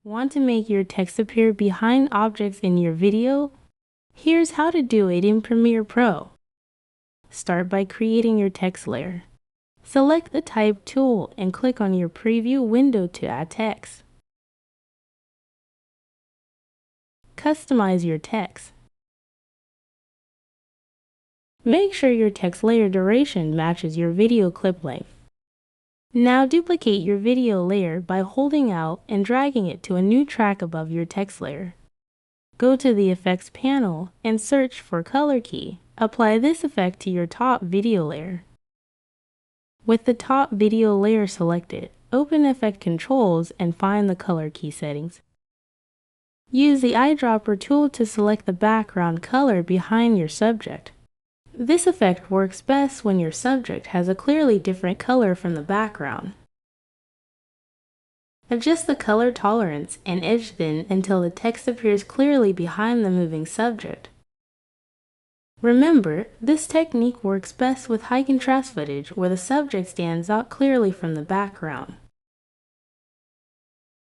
Want to make your text appear behind objects in your video? Here's how to do it in Premiere Pro. Start by creating your text layer. Select the Type tool and click on your preview window to add text. Customize your text. Make sure your text layer duration matches your video clip length. Now duplicate your video layer by holding out and dragging it to a new track above your text layer. Go to the Effects panel and search for Color Key. Apply this effect to your top video layer. With the top video layer selected, open Effect Controls and find the Color Key settings. Use the eyedropper tool to select the background color behind your subject. This effect works best when your subject has a clearly different color from the background. Adjust the color tolerance and edge thin until the text appears clearly behind the moving subject. Remember, this technique works best with high contrast footage where the subject stands out clearly from the background.